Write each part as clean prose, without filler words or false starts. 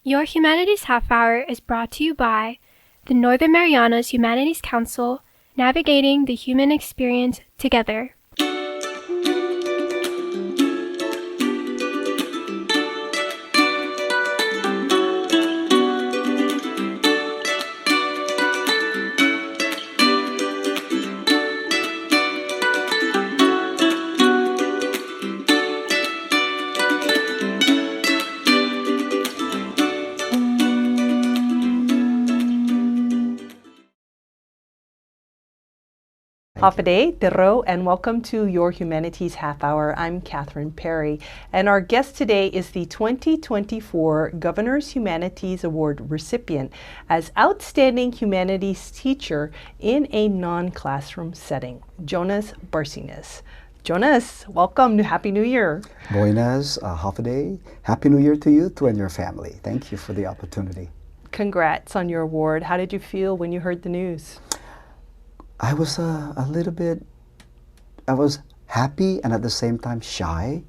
Your Humanities Half Hour is brought to you by the Northern Marianas Humanities Council, navigating the human experience together. Hafade, Tero, and welcome to your Humanities Half Hour. I'm Catherine Perry, and our guest today is the 2024 Governor's Humanities Award recipient as Outstanding Humanities Teacher in a Non-classroom Setting, Jonas Barcinas. Jonas, welcome. Happy New Year. Buenas, Hafade. Happy New Year to you too and your family. Thank you for the opportunity. Congrats on your award. How did you feel when you heard the news? I was a little bit, I was happy and at the same time shy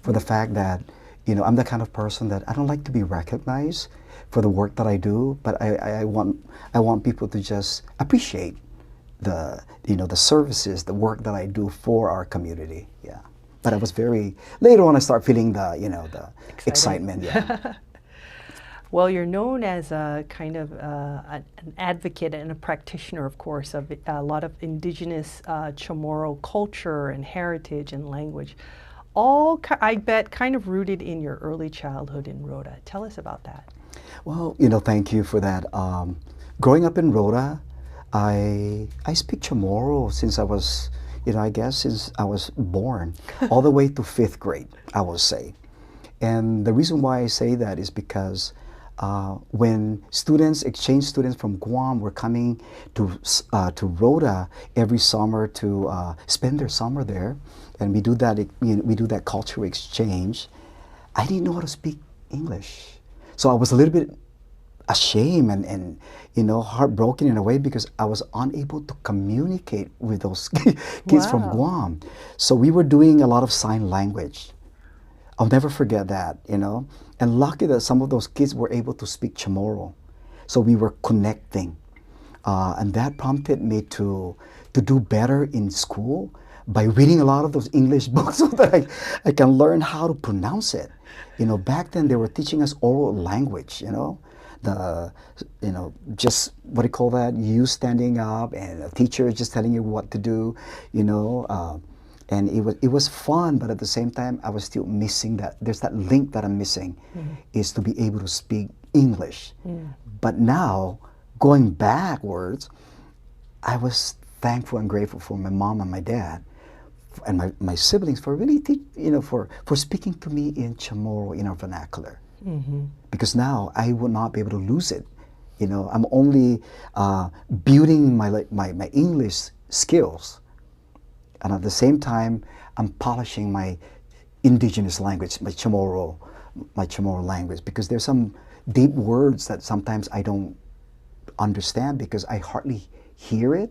for the fact that, I'm the kind of person that I don't like to be recognized for the work that I do, but I want people to just appreciate the services, the work that I do for our community. Yeah. But I was later on I start feeling the excitement. Yeah. Well, you're known as a kind of an advocate and a practitioner, of course, of a lot of indigenous Chamorro culture and heritage and language. All, I bet, kind of rooted in your early childhood in Rhoda. Tell us about that. Well, thank you for that. Growing up in Rhoda, I speak Chamorro since I was, since I was born, all the way to 5th grade, I will say. And the reason why I say that is because when exchange students from Guam were coming to Rhoda every summer to spend their summer there, and we do that cultural exchange, I didn't know how to speak English. So I was a little bit ashamed and heartbroken in a way because I was unable to communicate with those kids from Guam. So we were doing a lot of sign language. I'll never forget that, And lucky that some of those kids were able to speak Chamorro. So we were connecting. And that prompted me to do better in school by reading a lot of those English books so that I can learn how to pronounce it. Back then they were teaching us oral language, just what do you call that? You standing up and a teacher just telling you what to do, and it was fun, but at the same time, I was still missing that. There's that link that I'm missing, is to be able to speak English. But now, going backwards, I was thankful and grateful for my mom and my dad, and my siblings for really, for speaking to me in Chamorro, in our vernacular. Because now I would not be able to lose it. I'm only building my English skills. And at the same time, I'm polishing my indigenous language, my Chamorro language, because there's some deep words that sometimes I don't understand because I hardly hear it.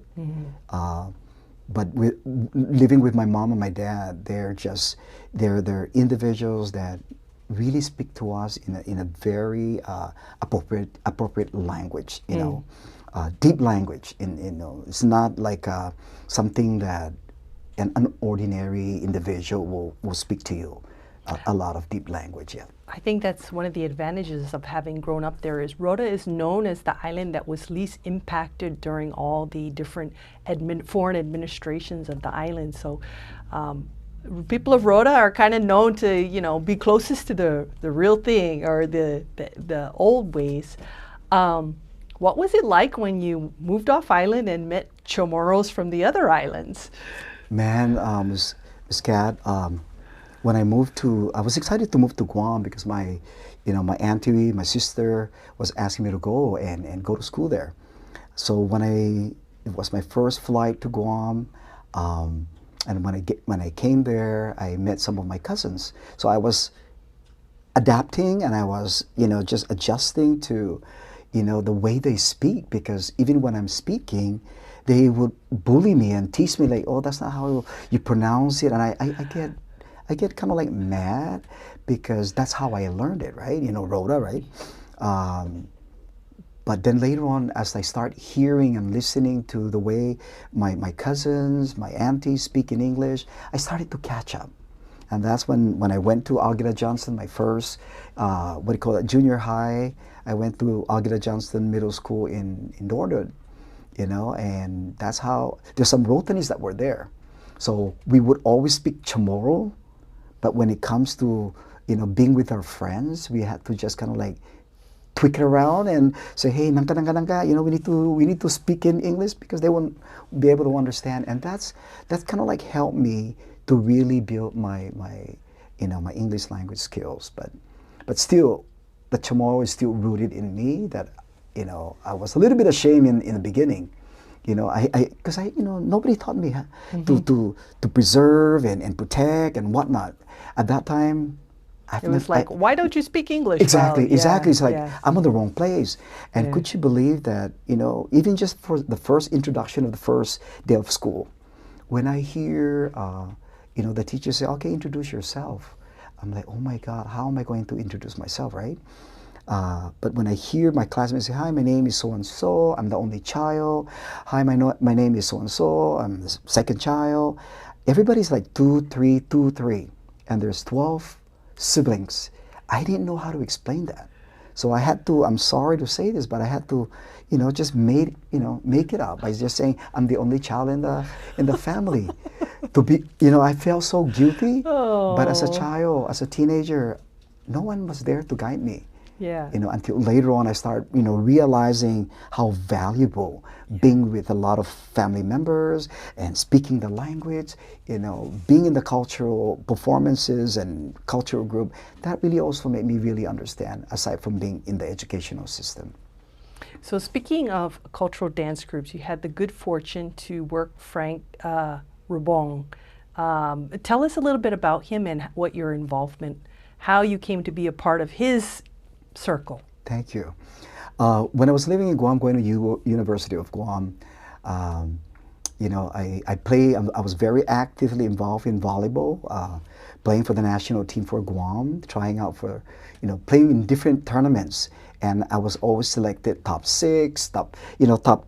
But living with my mom and my dad, they're individuals that really speak to us in a very appropriate language, deep language. It's not like something that an ordinary individual will speak to you, a lot of deep language, yeah. I think that's one of the advantages of having grown up there is Rhoda is known as the island that was least impacted during all the different foreign administrations of the island. So people of Rhoda are kind of known to, be closest to the real thing or the old ways. What was it like when you moved off island and met Chamorros from the other islands? Man, Ms. Kat, when I was excited to move to Guam because my auntie, my sister was asking me to go and go to school there. So it was my first flight to Guam, and when I came there, I met some of my cousins. So I was adapting and I was, just adjusting to, the way they speak, because even when I'm speaking, they would bully me and tease me like, oh, that's not how you pronounce it. And I get kind of like mad because that's how I learned it, right? Rhoda, right? Um, but then later on, as I start hearing and listening to the way my cousins, my aunties speak in English, I started to catch up. And that's when I went to Aguila Johnson, my first, what do you call it, junior high. I went to Aguila Johnson Middle School in Northern, you know, and that's how, there's some Rotanis that were there. So we would always speak Chamorro, but when it comes to, you know, being with our friends, we had to just kind of like tweak it around and say, hey, nangka, nangka, nangka, you know, we need to speak in English because they won't be able to understand. And that's kind of like helped me to really build my you know, my English language skills. But still, the Chamorro is still rooted in me. That, you know, I was a little bit ashamed in the beginning. You know, because you know, nobody taught me to preserve and protect and whatnot. At that time, it was like, why don't you speak English? Exactly, well? exactly. It's like, yes. I'm in the wrong place. And Yeah. could you believe that, you know, even just for the first introduction of the first day of school, when I hear, you know, the teacher say, okay, introduce yourself. I'm like, oh my God, how am I going to introduce myself, right? But when I hear my classmates say, hi, my name is so-and-so, I'm the only child. Hi, my name is so-and-so, I'm the second child. Everybody's like 2, 3, 2, 3. And there's 12 siblings. I didn't know how to explain that. So I had to, I'm sorry to say this, but I had to, you know, just make it up by just saying I'm the only child in the family. To be, you know, I felt so guilty, but as a child, as a teenager, no one was there to guide me. Yeah. You know, until later on I start, you know, realizing how valuable being with a lot of family members and speaking the language, you know, being in the cultural performances and cultural group, that really also made me really understand, aside from being in the educational system. So speaking of cultural dance groups, you had the good fortune to work Frank Rubong. Tell us a little bit about him and what your involvement, how you came to be a part of his circle. Thank you. When I was living in Guam, going to University of Guam, you know, I was very actively involved in volleyball, playing for the national team for Guam, trying out for, you know, playing in different tournaments. And I was always selected top 6, top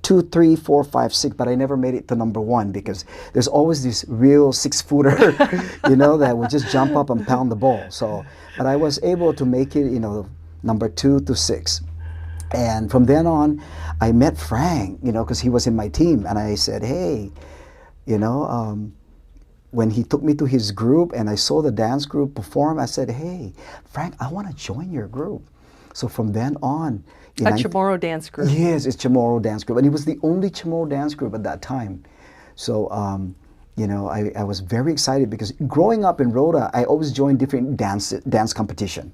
2, 3, 4, 5, 6, but I never made it to number 1 because there's always this real 6-footer, you know, that would just jump up and pound the ball. So, but I was able to make it, you know, number 2 to 6. And from then on, I met Frank, you know, because he was in my team. And I said, hey, you know, when he took me to his group and I saw the dance group perform, I said, hey, Frank, I want to join your group. So from then on... A Chamorro dance group. Yes, it's Chamorro dance group. And it was the only Chamorro dance group at that time. So, you know, I was very excited because growing up in Rhoda, I always joined different dance competition.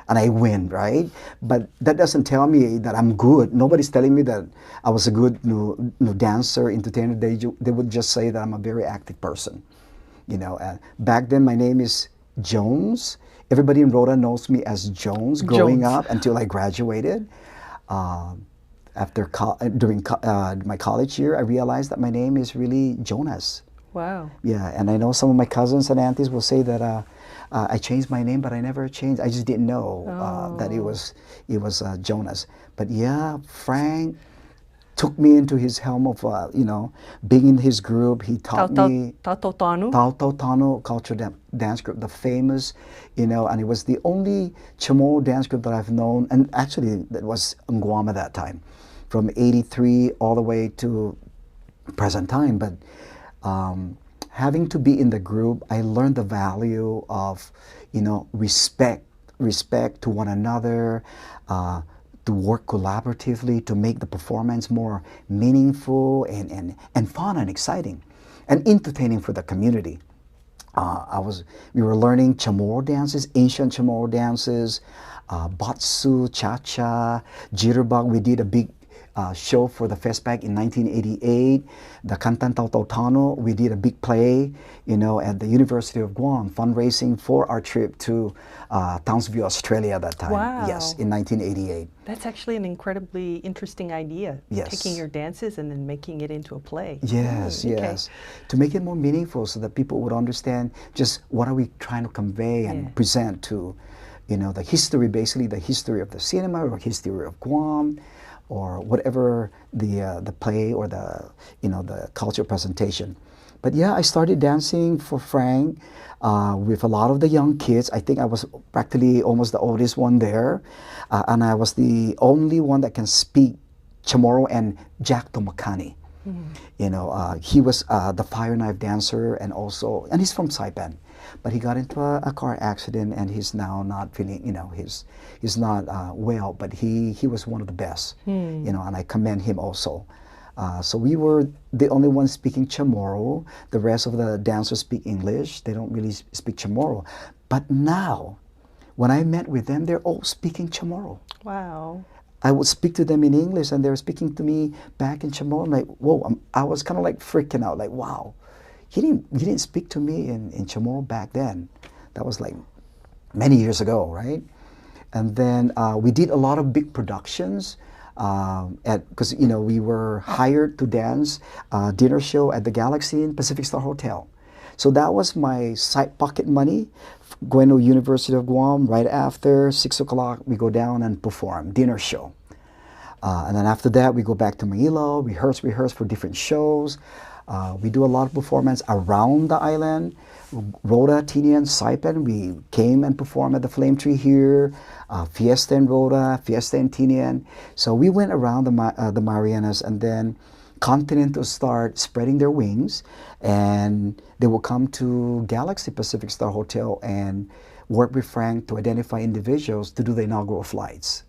And I win, right? But that doesn't tell me that I'm good. Nobody's telling me that I was a good dancer, entertainer. They would just say that I'm a very active person. You know, back then my name is Jones. Everybody in Rhoda knows me as Jones growing up until I graduated. During my college year, I realized that my name is really Jonas. Wow. Yeah, and I know some of my cousins and aunties will say that I changed my name, but I never changed. I just didn't know that it was Jonas. But yeah, Frank took me into his helm of, you know, being in his group. He taught me Tautau Cultural Dance Group, the famous, you know, and it was the only Chamorro dance group that I've known, and actually that was in Guam at that time, from '83 all the way to present time. But having to be in the group, I learned the value of, you know, respect to one another, to work collaboratively to make the performance more meaningful and fun and exciting and entertaining for the community. We were learning Chamorro dances, ancient Chamorro dances, Batsu, Cha-Cha, Jitterbug. We did a big show for the Festback in 1988. The Kantan Tautau Tano, we did a big play, you know, at the University of Guam, fundraising for our trip to Townsville, Australia at that time. Wow. Yes, in 1988. That's actually an incredibly interesting idea. Yes. Taking your dances and then making it into a play. Yes, Okay. yes. To make it more meaningful so that people would understand just what are we trying to convey and present to the history, basically the history of the cinema or history of Guam, or whatever the play or the culture presentation. But yeah, I started dancing for Frank with a lot of the young kids. I think I was practically almost the oldest one there, and I was the only one that can speak Chamorro and Jack Tomakani. He was the fire knife dancer, and he's from Saipan, but he got into a car accident, and he's now not feeling, he's not well, but he was one of the best, and I commend him also. So we were the only ones speaking Chamorro. The rest of the dancers speak English. They don't really speak Chamorro. But now, when I met with them, they're all speaking Chamorro. Wow. I would speak to them in English, and they were speaking to me back in Chamorro. I'm like, whoa! I was kind of like freaking out, like, wow, he didn't speak to me in Chamorro back then. That was like many years ago, right? And then we did a lot of big productions because we were hired to dance dinner show at the Galaxy in Pacific Star Hotel. So that was my side pocket money. Going to University of Guam, right after 6 o'clock, we go down and perform dinner show. And then after that, we go back to Manila, rehearse for different shows. We do a lot of performance around the island. Rota, Tinian, Saipan, we came and performed at the Flame Tree here, Fiesta in Rota, Fiesta in Tinian. So we went around the Marianas, and then Continental start spreading their wings, and they will come to Galaxy Pacific Star Hotel and work with Frank to identify individuals to do the inaugural flights.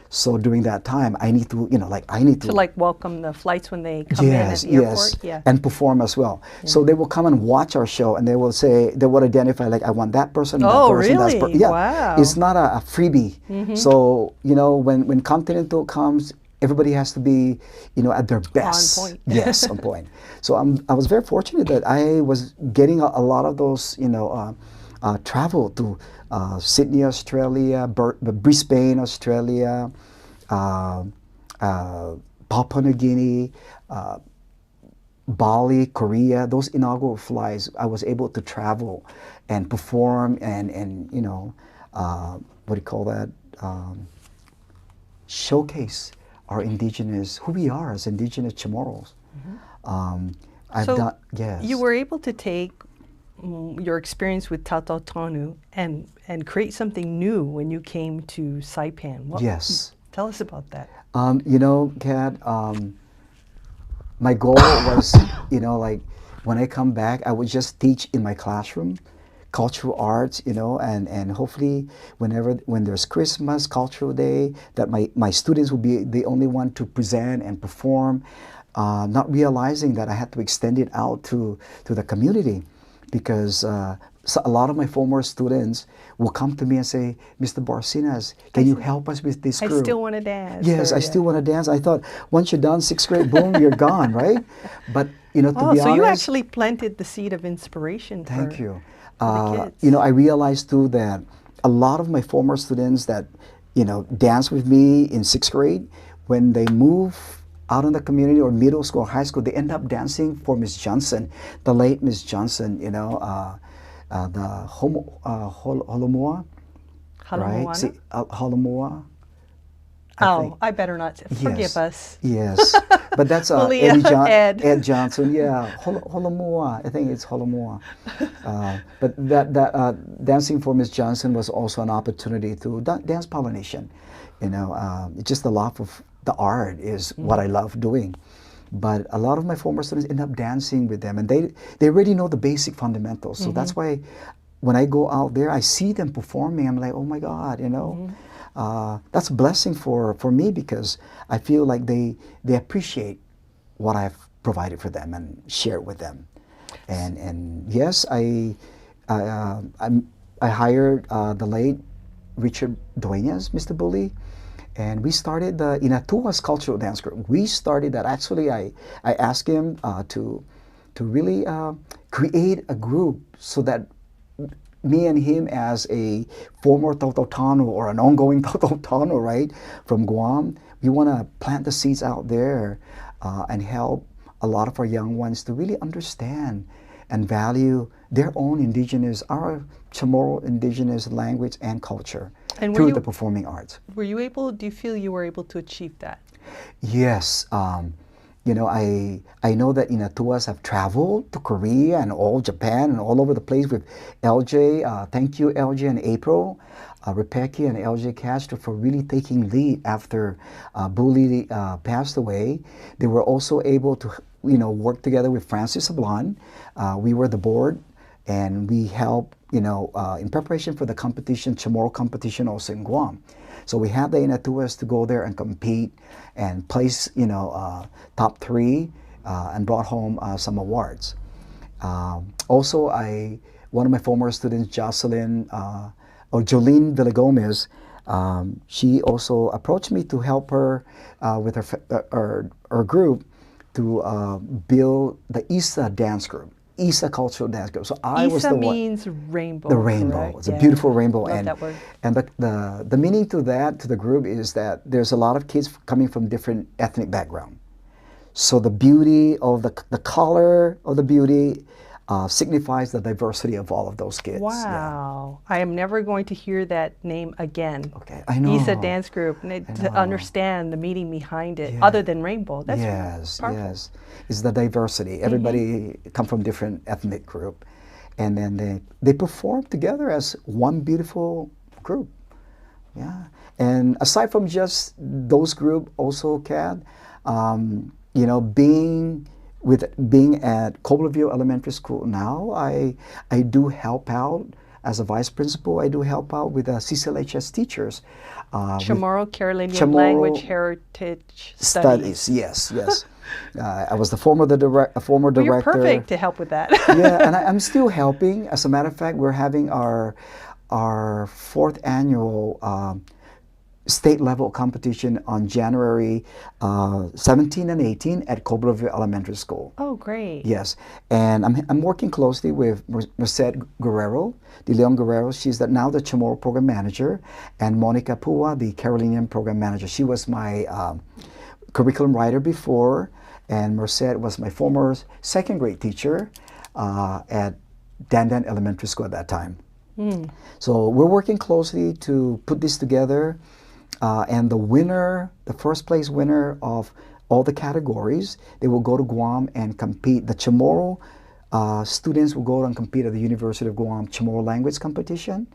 So during that time, I need to, to welcome the flights when they come in at the airport. Yes, and perform as well. Yeah. So they will come and watch our show, and they will identify, like, I want that person, that person, really? that person. Yeah, wow. It's not a freebie. So, when Continental comes, everybody has to be, at their best. On point. Yes, on point. So I was very fortunate that I was getting a lot of those, travel to Sydney, Australia, Brisbane, Australia, Papua New Guinea, Bali, Korea. Those inaugural flights, I was able to travel and perform and what do you call that? Showcase our indigenous, who we are as indigenous Chamorros. You were able to take your experience with Tautau Tonu and create something new when you came to Saipan. Yes. Tell us about that. Kat, my goal was, when I come back, I would just teach in my classroom, cultural arts, and hopefully when there's Christmas, cultural day, that my students will be the only one to present and perform, not realizing that I had to extend it out to the community, because so a lot of my former students will come to me and say, Mr. Barcinas, can you help us with this group? I still want to dance. Yes, I still want to dance. I thought, once you're done 6th grade, boom, you're gone, right? But, to be honest... So you actually planted the seed of inspiration Thank you. For the kids. I realized too that a lot of my former students that, dance with me in 6th grade, when they move out in the community or middle school or high school, they end up dancing for Miss Johnson, the late Miss Johnson, the Holomoa, right? See, Holomoa. I better not. Forgive us. Yes, but that's Ed Johnson. Yeah, Holomoa. I think it's Holomoa. But that dancing for Miss Johnson was also an opportunity to dance Polynesian. Just the love of the art is what I love doing. But a lot of my former students end up dancing with them, and they already know the basic fundamentals. So that's why when I go out there, I see them performing. I'm like, oh my God, that's a blessing for me, because I feel like they appreciate what I've provided for them and shared with them. And yes, I hired the late Richard Duenas, Mr. Bully, and we started the Inatuas cultural dance group. We started that. Actually, I asked him to really create a group so that me and him, as a former Tautau Tonu or an ongoing Tautau Tonu, right, from Guam, we want to plant the seeds out there and help a lot of our young ones to really understand and value their own our Chamorro indigenous language and culture And through the performing arts. do you feel you were able to achieve that? Yes. I know that Inatuas have traveled to Korea and all Japan and all over the place with LJ. Thank you, LJ and April, Rebecca and LJ Castro for really taking lead after Bully passed away. They were also able to, work together with Francis Sablon. We were the board, and we helped, in preparation for the competition, Chamorro competition also in Guam. So we had the Inatuas to go there and compete and place, top 3 and brought home some awards. Also, one of my former students, Jolene Villagomez, she also approached me to help her with her group to build the Isa dance group. Isa cultural dance group. So I was the one. Isa means rainbow. The rainbow. Correct? It's a beautiful rainbow. Love that word. And the meaning to the group is that there's a lot of kids coming from different ethnic background. So the beauty of the color of the beauty signifies the diversity of all of those kids. Wow. I am never going to hear that name again. Okay, I know. Isa dance group, to understand the meaning behind it, other than rainbow. That's powerful. Yes. It's the diversity. Everybody come from different ethnic group. And then they perform together as one beautiful group. Yeah. And aside from just those group also, Kat, being at Cobleville Elementary School now, I do help out as a vice principal. I do help out with CCLHS teachers. Chamorro Carolinian Language Heritage Studies. Yes. I was the former director. You're perfect to help with that. Yeah, and I'm still helping. As a matter of fact, we're having our 4th annual state level competition on January 17 and 18 at Cobleville Elementary School. Oh, great. Yes, and I'm working closely with Merced Guerrero, De Leon Guerrero. She's now the Chamorro program manager, and Monica Pua, the Carolinian program manager. She was my curriculum writer before, and Merced was my former 2nd grade teacher at Dandan Elementary School at that time. So we're working closely to put this together. And the first place winner of all the categories, they will go to Guam and compete. The Chamorro students will go and compete at the University of Guam Chamorro language competition.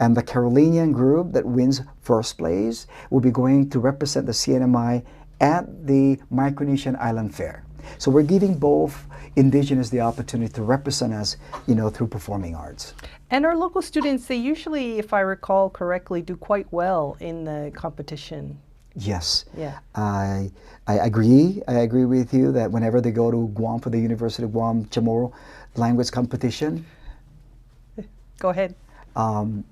And the Carolinian group that wins first place will be going to represent the CNMI at the Micronesian Island Fair. So we're giving both indigenous the opportunity to represent us, through performing arts. And our local students, they usually, if I recall correctly, do quite well in the competition. Yes. Yeah. I agree. I agree with you that whenever they go to Guam for the University of Guam Chamorro language competition. Go ahead. What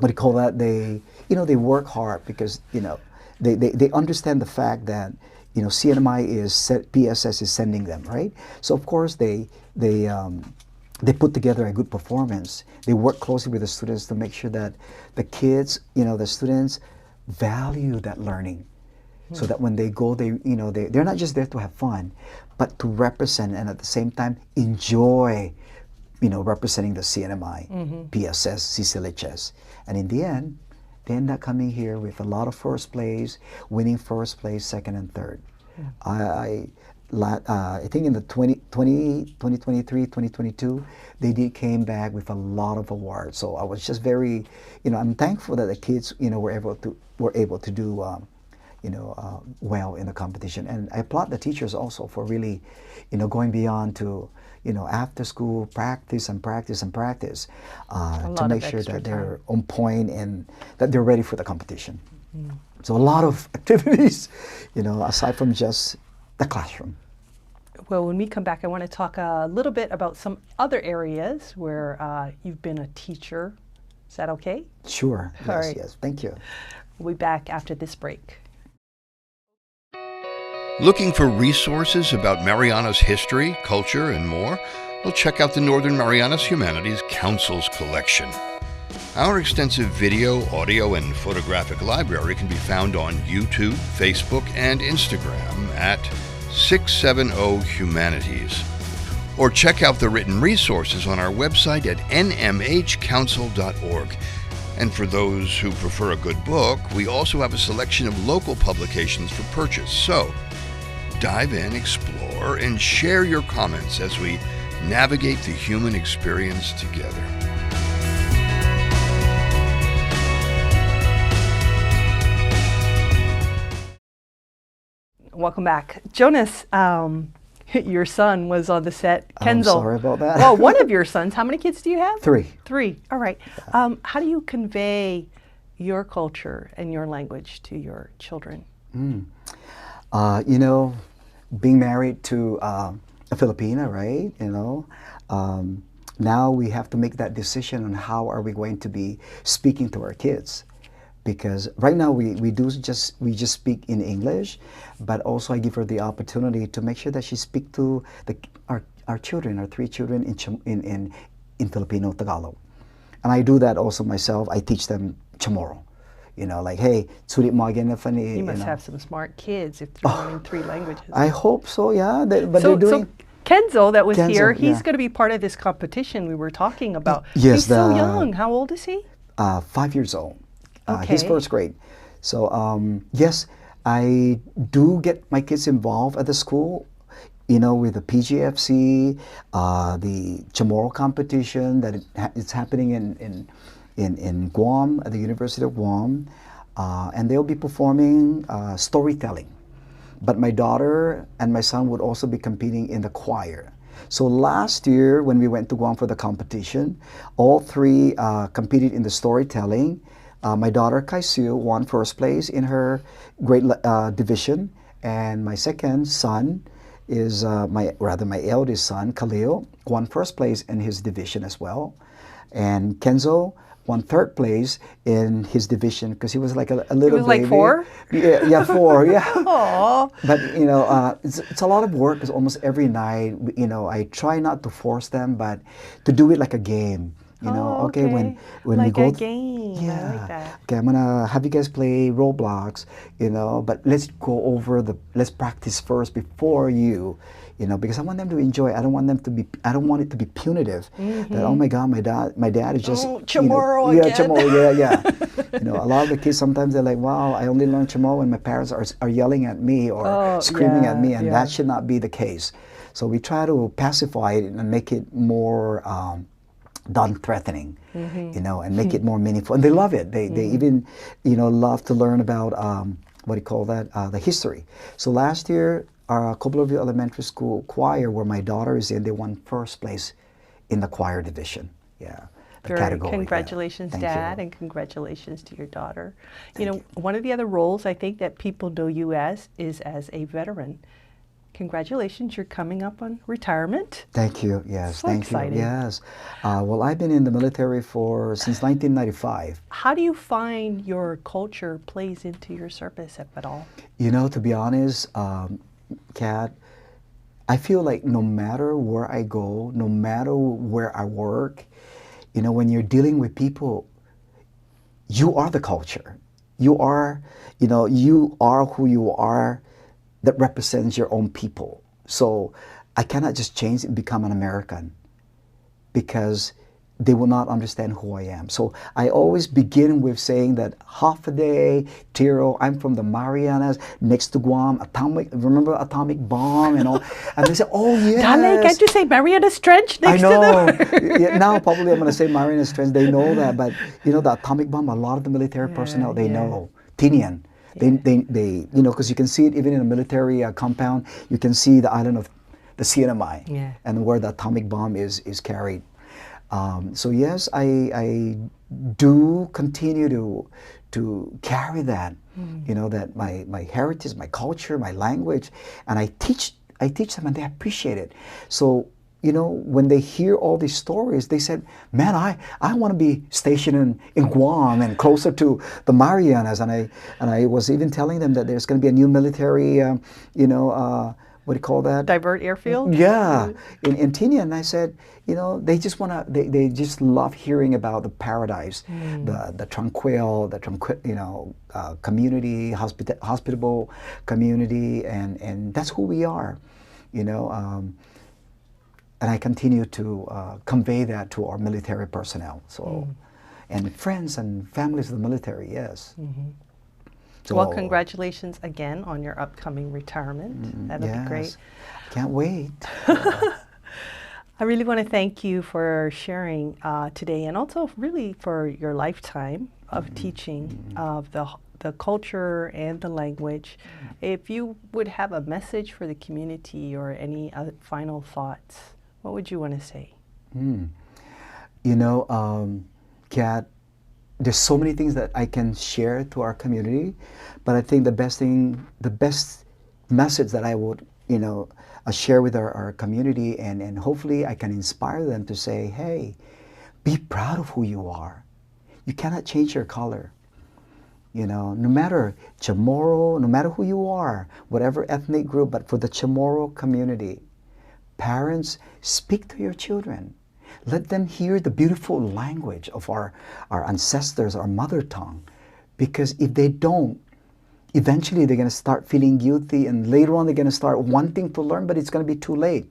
do you call that? They work hard because, they understand the fact that, CNMI PSS is sending them, right? So of course they put together a good performance. They work closely with the students to make sure that the kids, the students value that learning, so that when they go, they're not just there to have fun, but to represent and at the same time enjoy, representing the CNMI, PSS, CCLHS, and in the end, they end up coming here with a lot of first place, winning first place, second and third. I think in the 2023, 2022, they came back with a lot of awards. So I was just very, I'm thankful that the kids, were able to do, well in the competition. And I applaud the teachers also for really, going beyond to, after school practice and practice and practice to make sure that they're on point and that they're ready for the competition. So a lot of activities, aside from just the classroom. Well, when we come back, I want to talk a little bit about some other areas where you've been a teacher. Is that okay? Sure. All Yes, right. yes. Thank you. We'll be back after this break. Looking for resources about Marianas history, culture, and more? Well, check out the Northern Marianas Humanities Council's collection. Our extensive video, audio, and photographic library can be found on YouTube, Facebook, and Instagram at 670 Humanities, Or check out the written resources on our website at nmhcouncil.org. And for those who prefer a good book, we also have a selection of local publications for purchase. So, dive in, explore, and share your comments as we navigate the human experience together. Welcome back. Jonas, your son was on the set. Kenzo. I'm sorry about that. Well, one of your sons. How many kids do you have? 3. 3. All right. How do you convey your culture and your language to your children? You know, being married to a Filipina, right? You know, now we have to make that decision on how are we going to be speaking to our kids. Because right now we just speak in English, but also I give her the opportunity to make sure that she speak to our children, our 3 children in Filipino Tagalog, and I do that also myself. I teach them Chamorro, you know, like, hey, sulit mo again na funny. You must have some smart kids if you're learning 3 languages. I hope so, yeah. But so, they're doing. So Kenzo, that was Kenzo, here, he's yeah. going to be part of this competition we were talking about. Yes, he's so young. How old is he? 5 years old. Okay. He's 1st grade. So yes, I do get my kids involved at the school, you know, with the PGFC, the Chamorro competition that it's happening in Guam, at the University of Guam, and they'll be performing storytelling. But my daughter and my son would also be competing in the choir. So last year when we went to Guam for the competition, all 3 competed in the storytelling. My daughter Kaisiu won 1st place in her grade division, and my second son is my eldest son Khalil won 1st place in his division as well, and Kenzo won 3rd place in his division because he was like a little he was baby. Like 4? Yeah, 4. Yeah. Aww. But you know, it's a lot of work because almost every night, you know, I try not to force them, but to do it like a game. You know, okay, when like we go, a game. yeah, I like that. okay, I'm gonna have you guys play Roblox, you know, but let's go over let's practice first before you know, because I want them to enjoy. I don't want it to be punitive. That, oh my God, my dad is just Chamorro again. again. Chamorro, yeah. You know, a lot of the kids sometimes they're like, wow, I only learned Chamorro when my parents are yelling at me or screaming at me, and that should not be the case. So we try to pacify it and make it more non-threatening, you know, and make it more meaningful. And they love it. They even, you know, love to learn about what do you call that? The history. So last year, our Cobleville Elementary School choir, where my daughter is in, they won 1st place in the choir division. Yeah. Category. Congratulations, Dad, and congratulations to your daughter. You know, one of the other roles I think that people know you as is as a veteran. Congratulations, you're coming up on retirement. Thank you, yes, So thank exciting. you, yes. Well, I've been in the military since 1995. How do you find your culture plays into your service, if at all? You know, to be honest, Kat, I feel like no matter where I go, no matter where I work, you know, when you're dealing with people, you are the culture. You are, you know, you are who you are. That represents your own people. So I cannot just change and become an American because they will not understand who I am. So I always begin with saying that half a day, Tiro, I'm from the Marianas, next to Guam, remember atomic bomb and all. And they say, oh yes. Dale, can't you say Marianas Trench next to them? Yeah, now probably I'm going to say Marianas Trench. They know that, but you know the atomic bomb, a lot of the military personnel, they know. Tinian. They, you know, because you can see it even in a military compound. You can see the island of the CNMI and where the atomic bomb is carried. So yes, I do continue to carry that, you know, that my heritage, my culture, my language, and I teach them, and they appreciate it. So, you know, when they hear all these stories, they said, man, I want to be stationed in Guam and closer to the Marianas. And I was even telling them that there's going to be a new military, you know, what do you call that? Divert airfield? Yeah, in Tinian. And I said, you know, they just they just love hearing about the paradise, the tranquil, you know, community, hospitable community, and that's who we are, you know. and I continue to convey that to our military personnel. So, and friends and families of the military, yes. So, Well, congratulations again on your upcoming retirement. That'll be great. Can't wait. I really want to thank you for sharing today, and also really for your lifetime of teaching of the culture and the language. If you would have a message for the community or any final thoughts, what would you want to say? You know, Kat, there's so many things that I can share to our community, but I think the best message that I would, you know, share with our community, and hopefully I can inspire them to say, hey, be proud of who you are. You cannot change your color. You know, no matter Chamorro, no matter who you are, whatever ethnic group, but for the Chamorro community, parents, speak to your children. Let them hear the beautiful language of our ancestors, our mother tongue. Because if they don't, eventually they're going to start feeling guilty, and later on they're going to start wanting to learn, but it's going to be too late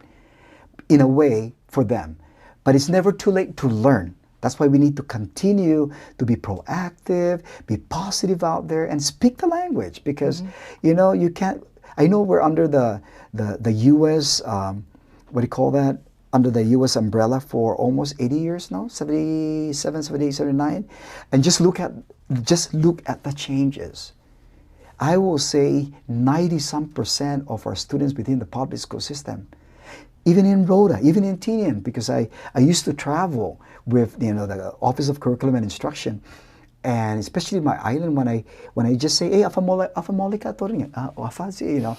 in a way for them. But it's never too late to learn. That's why we need to continue to be proactive, be positive out there, and speak the language. Because, you know, you can't, I know we're under the U.S., what do you call that? Under the U.S. umbrella for almost 80 years now, 77, 78, 79. And just look at the changes. I will say 90-some% of our students within the public school system, even in Rhoda, even in Tinian, because I used to travel with, you know, the Office of Curriculum and Instruction, and especially my island, when I just say, hey, afamolika toring, you know,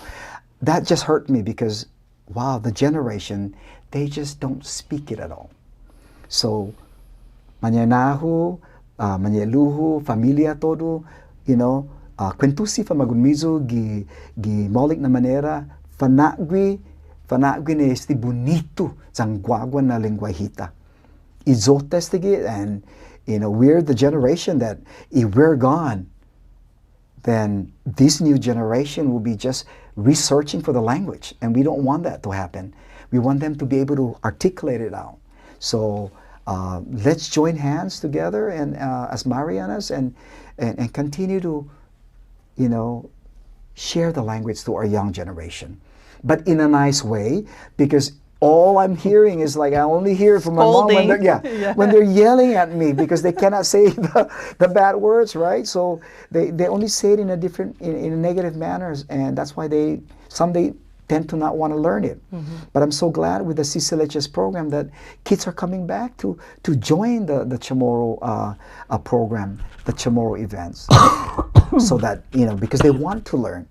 that just hurt me, because wow, the generation, they just don't speak it at all. So, manyanahu, manyeluhu, familia todo, you know, kwentusi fa magunmizo gi molik na manera fanagwi ne esti bonito zangguagua na lenguajita. Izotestigi, and you know, we're the generation that if we're gone, then this new generation will be just researching for the language, and we don't want that to happen. We want them to be able to articulate it out. So let's join hands together and as Marianas and continue to, you know, share the language to our young generation, but in a nice way, because all I'm hearing is like, I only hear from my mom when when they're yelling at me because they cannot say the bad words, right? So they only say it in a different, in a negative manners, and that's why they tend to not want to learn it. But I'm so glad with the CCLHS program that kids are coming back to join the Chamorro program, the Chamorro events, so that, you know, because they want to learn.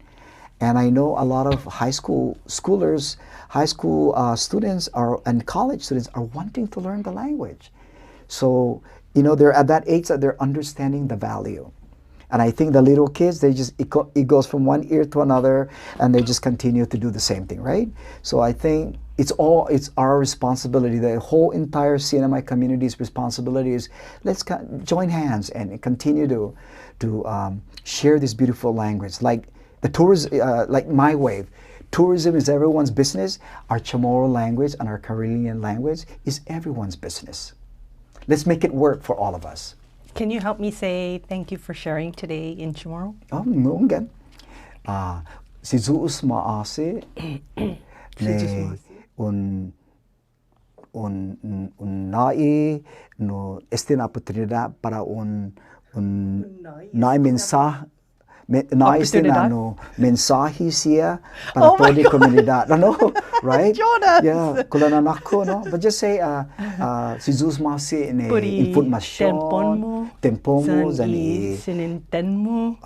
And I know a lot of high school students and college students are wanting to learn the language. So, you know, they're at that age that they're understanding the value. And I think the little kids, they just, it goes from one ear to another, and they just continue to do the same thing, right? So I think it's our responsibility, the whole entire CNMI community's responsibility is, let's join hands and continue to share this beautiful language. Like the tourism, like my wave, tourism is everyone's business. Our Chamorro language and our Karelian language is everyone's business. Let's make it work for all of us. Can you help me say thank you for sharing today in Chamorro? Oh, mungkin. Si Zeus maasi ne un nai no esta na oportunidad para un nai mensaje. No mensahe siya para toda la comunidad. No, right? Jonas! Yeah, kulanan ako, no? But just say, si Zeus masi ne information, tempon mo, zani sininten mo,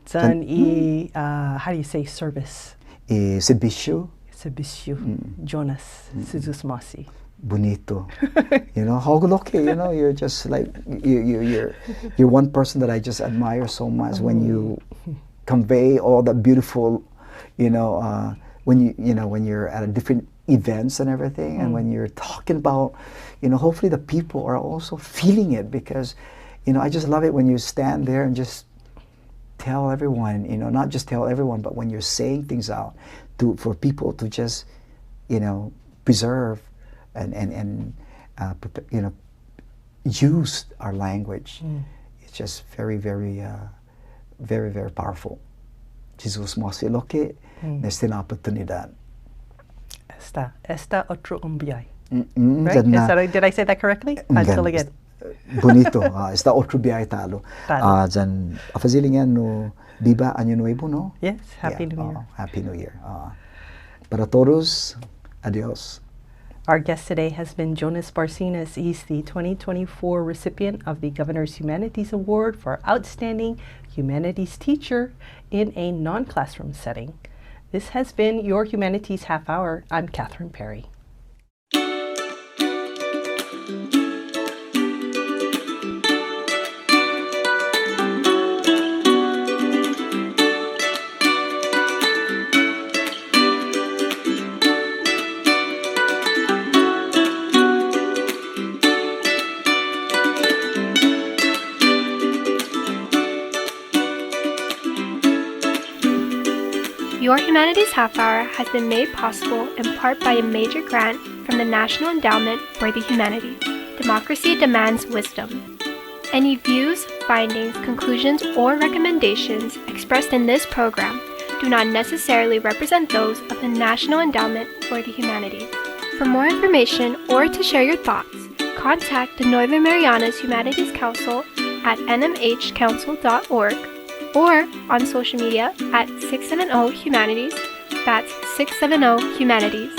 zani, how do you say service? Servicio. Jonas, si Zeus masi. Bonito. You know, Hogoloke, you know, you're just like, you're one person that I just admire so much when you convey all the beautiful, you know, when you're at a different events and everything, and when you're talking about, you know, hopefully the people are also feeling it, because, you know, I just love it when you stand there and just tell everyone, you know, not just tell everyone, but when you're saying things out for people to just, you know, preserve and use our language. It's just very, very, very, very powerful. Jesus mo siloke, nesta na oportunidad. Esta otro umbiay. Right? Did I say that correctly? Until again. Bonito. Esta otro biyay talo. Dyan, afazilingan no, Viva Año Nuevo, no? Yes, Happy New Year. Happy New Year. Para todos, adios. Our guest today has been Jonas Barcinas. He's the 2024 recipient of the Governor's Humanities Award for Outstanding Humanities Teacher in a Non-classroom Setting. This has been your Humanities Half Hour. I'm Catherine Perry. Your Humanities Half Hour has been made possible in part by a major grant from the National Endowment for the Humanities. Democracy demands wisdom. Any views, findings, conclusions, or recommendations expressed in this program do not necessarily represent those of the National Endowment for the Humanities. For more information or to share your thoughts, contact the Northern Marianas Humanities Council at nmhcouncil.org or on social media at 670 Humanities. That's 670 Humanities.